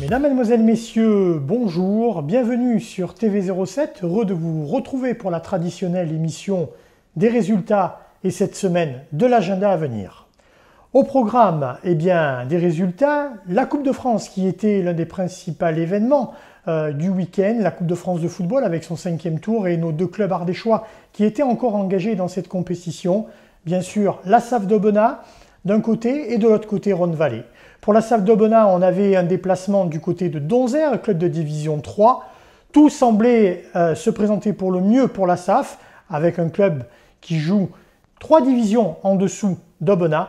Mesdames, Mesdemoiselles, Messieurs, bonjour, bienvenue sur TV07, heureux de vous retrouver pour la traditionnelle émission des résultats et cette semaine de l'agenda à venir. Au programme, des résultats, la Coupe de France qui était l'un des principaux événements du week-end, la Coupe de France de football avec son 5e tour et nos deux clubs ardéchois qui étaient encore engagés dans cette compétition. Bien sûr, la SAF d'Aubenas d'un côté et de l'autre côté Rhône-Vallée. Pour la SAF d'Aubenas, on avait un déplacement du côté de Donzère, club de division 3. Tout semblait se présenter pour le mieux pour la SAF, avec un club qui joue 3 divisions en dessous d'Aubenas.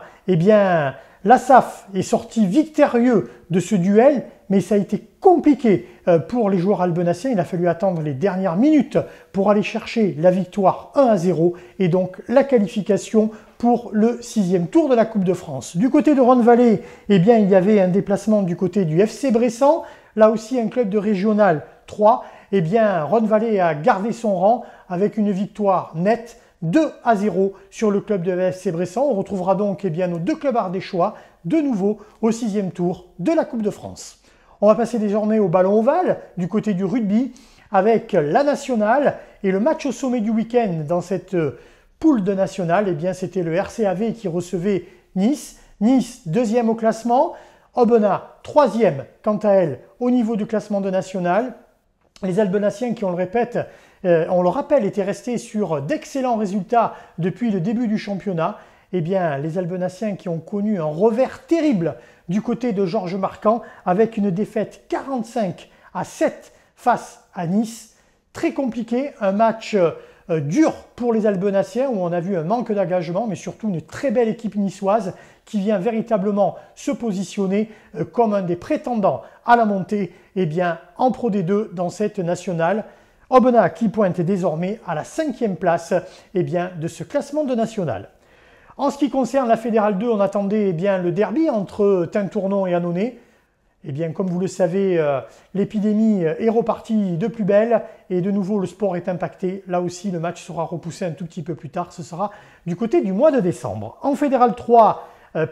La SAF est sortie victorieux de ce duel, mais ça a été compliqué pour les joueurs albenaciens. Il a fallu attendre les dernières minutes pour aller chercher la victoire 1-0 et donc la qualification pour le 6e tour de la Coupe de France. Du côté de Rhône-Vallée, il y avait un déplacement du côté du FC Bressan, là aussi un club de régional 3. Rhône-Vallée a gardé son rang avec une victoire nette 2-0 sur le club de FC Bressan. On retrouvera donc nos deux clubs ardéchois de nouveau au 6e tour de la Coupe de France. On va passer désormais au ballon ovale du côté du rugby avec la nationale et le match au sommet du week-end dans cette poule de nationale. C'était le RCAV qui recevait Nice. Nice, 2e au classement. Aubenas, 3e quant à elle au niveau du classement de national. Les Albenaciens qui, on le rappelle, étaient restés sur d'excellents résultats depuis le début du championnat. Les Albenaciens qui ont connu un revers terrible du côté de Georges Marquand avec une défaite 45-7 face à Nice. Très compliqué, un match dur pour les Albenaciens où on a vu un manque d'engagement, mais surtout une très belle équipe niçoise qui vient véritablement se positionner comme un des prétendants à la montée en Pro D2 dans cette nationale. Aubenas qui pointe désormais à la 5e place de ce classement de national. En ce qui concerne la Fédérale 2, on attendait le derby entre Tintournon et Annonay. Comme vous le savez, l'épidémie est repartie de plus belle et de nouveau le sport est impacté. Là aussi, le match sera repoussé un tout petit peu plus tard. Ce sera du côté du mois de décembre. En Fédérale 3,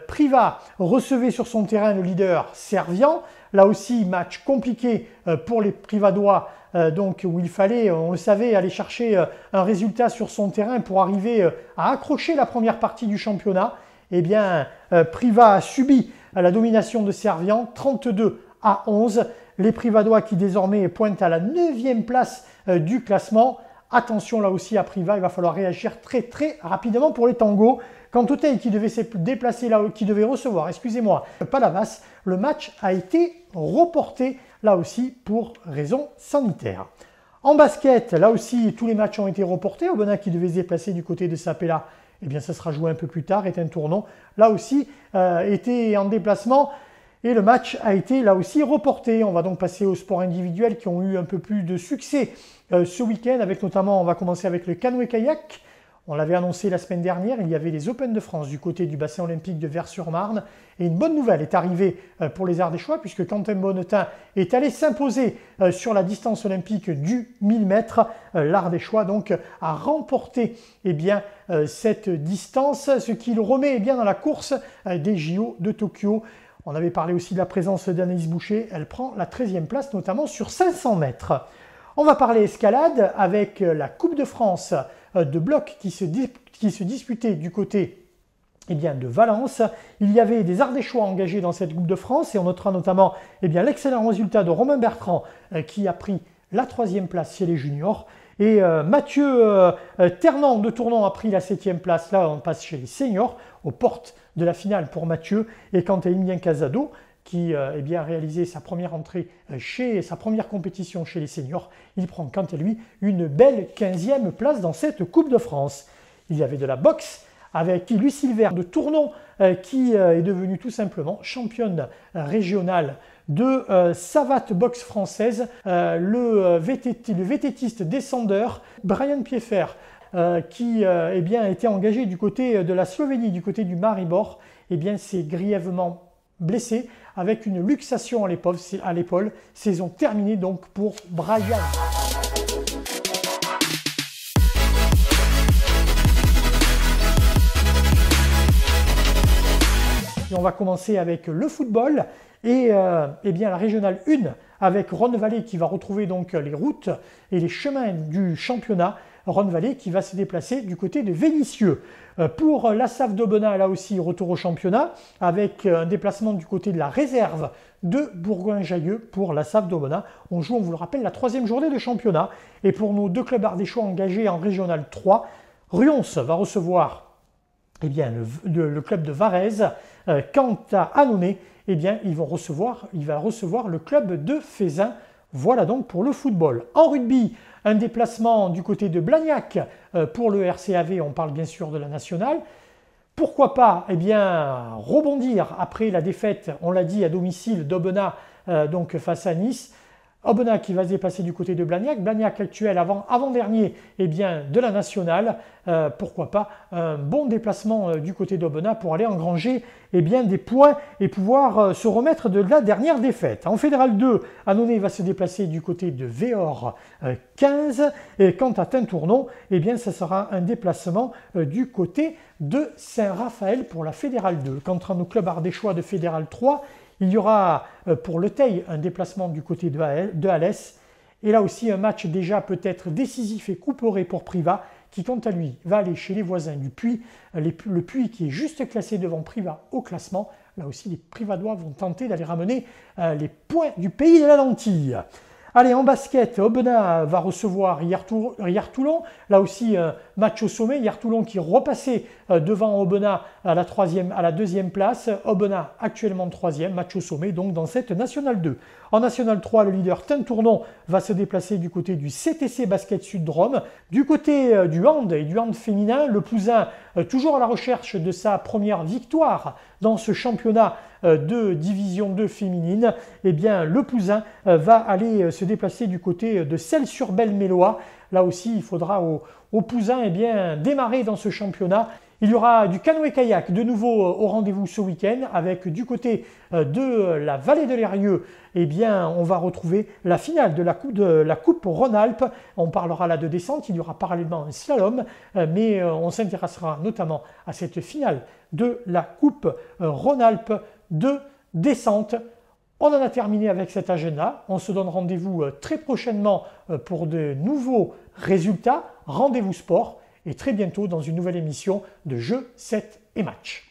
Privas recevait sur son terrain le leader Servian. Là aussi, match compliqué pour les Privadois, où il fallait, on le savait, aller chercher un résultat sur son terrain pour arriver à accrocher la première partie du championnat. Privas a subi la domination de Servian, 32-11. Les Privadois qui désormais pointent à la 9e place du classement. Attention là aussi à Privas, il va falloir réagir très très rapidement pour les tangos. Quant au Teil qui devait se déplacer là, qui devait recevoir, Palavas, le match a été reporté là aussi pour raison sanitaire. En basket, là aussi tous les matchs ont été reportés. Aubenas qui devait se déplacer du côté de Sapela, ça sera joué un peu plus tard. Et un tournant là aussi était en déplacement et le match a été là aussi reporté. On va donc passer aux sports individuels qui ont eu un peu plus de succès ce week-end, avec notamment, on va commencer avec le canoë-kayak. On l'avait annoncé la semaine dernière, il y avait les Open de France du côté du bassin olympique de Vers-sur-Marne. Et une bonne nouvelle est arrivée pour les Ardéchois, puisque Quentin Bonnetin est allé s'imposer sur la distance olympique du 1000 mètres. L'Ardéchois donc a remporté cette distance, ce qui le remet dans la course des JO de Tokyo. On avait parlé aussi de la présence d'Anaïs Boucher, elle prend la 13e place notamment sur 500 mètres. On va parler escalade avec la Coupe de France de bloc qui se disputait du côté de Valence. Il y avait des Ardéchois engagés dans cette Coupe de France et on notera notamment l'excellent résultat de Romain Bertrand qui a pris la 3e place chez les juniors. Et Mathieu Ternant de Tournon a pris la 7e place. Là, on passe chez les seniors, aux portes de la finale pour Mathieu. Et quant à Emilien Casado, qui a réalisé sa première entrée sa première compétition chez les seniors, il prend quant à lui une belle 15e place dans cette Coupe de France. Il y avait de la boxe avec Lucie Silver de Tournon qui est devenue tout simplement championne régionale de savate boxe française. Le vététiste descendeur Brian Pieffer qui était engagé du côté de la Slovénie, du côté du Maribor, s'est grièvement blessé avec une luxation à l'épaule. Saison terminée donc pour Brian. va commencer avec le football et bien la régionale 1 avec Rhône-Vallée qui va retrouver donc les routes et les chemins du championnat. Rhône-Vallée qui va se déplacer du côté de Vénissieux. Pour la SAF d'Aubenas, là aussi retour au championnat avec un déplacement du côté de la réserve de Bourgoin-Jallieu pour la SAF d'Aubenas. On joue, on vous le rappelle, la 3e journée de championnat. Et pour nos 2 clubs ardéchois engagés en régional 3, Rions va recevoir le club de Varèse. Quant à Annonay, il va recevoir le club de Fézin. Voilà donc pour le football. En rugby, un déplacement du côté de Blagnac pour le RCAV, on parle bien sûr de la nationale. Pourquoi pas rebondir après la défaite, on l'a dit, à domicile d'Aubenas face à Nice. Aubenas qui va se déplacer du côté de Blagnac. Blagnac actuel avant-dernier de la nationale. Pourquoi pas un bon déplacement du côté d'Aubenas pour aller engranger des points et pouvoir se remettre de la dernière défaite. En Fédéral 2, Annonay va se déplacer du côté de Véor 15. Et quant à Tintournon, ça sera un déplacement du côté de Saint-Raphaël pour la Fédérale 2. Quant à nos clubs ardéchois de Fédéral 3, il y aura pour le Teil un déplacement du côté de Alès. Et là aussi un match déjà peut-être décisif et couperé pour Privas qui quant à lui va aller chez les voisins du Puy. Le Puy qui est juste classé devant Privas au classement. Là aussi les Privadois vont tenter d'aller ramener les points du pays de la lentille. Allez, en basket, Aubenas va recevoir Hyères-Toulon. Là aussi, match au sommet. Hyères-Toulon qui repassait devant Aubenas à la 2e place. Aubenas actuellement 3e, match au sommet, donc dans cette Nationale 2. En Nationale 3, le leader Tintournon va se déplacer du côté du CTC Basket Sud-Drôme. Du côté du hand et du hand féminin, le Pouzin, toujours à la recherche de sa première victoire dans ce championnat de division 2 féminine, le Pouzin va aller se déplacer du côté de Celles-sur-Belle-Mélois. Là aussi, il faudra au Pouzin démarrer dans ce championnat. Il y aura du canoë-kayak de nouveau au rendez-vous ce week-end avec du côté de la vallée de l'Eyrieux. On va retrouver la finale de la Coupe Rhône-Alpes. On parlera là de descente, il y aura parallèlement un slalom, mais on s'intéressera notamment à cette finale de la Coupe Rhône-Alpes de descente. On en a terminé avec cet agenda. On se donne rendez-vous très prochainement pour de nouveaux résultats. Rendez-vous sport et très bientôt dans une nouvelle émission de Jeux, 7 et match.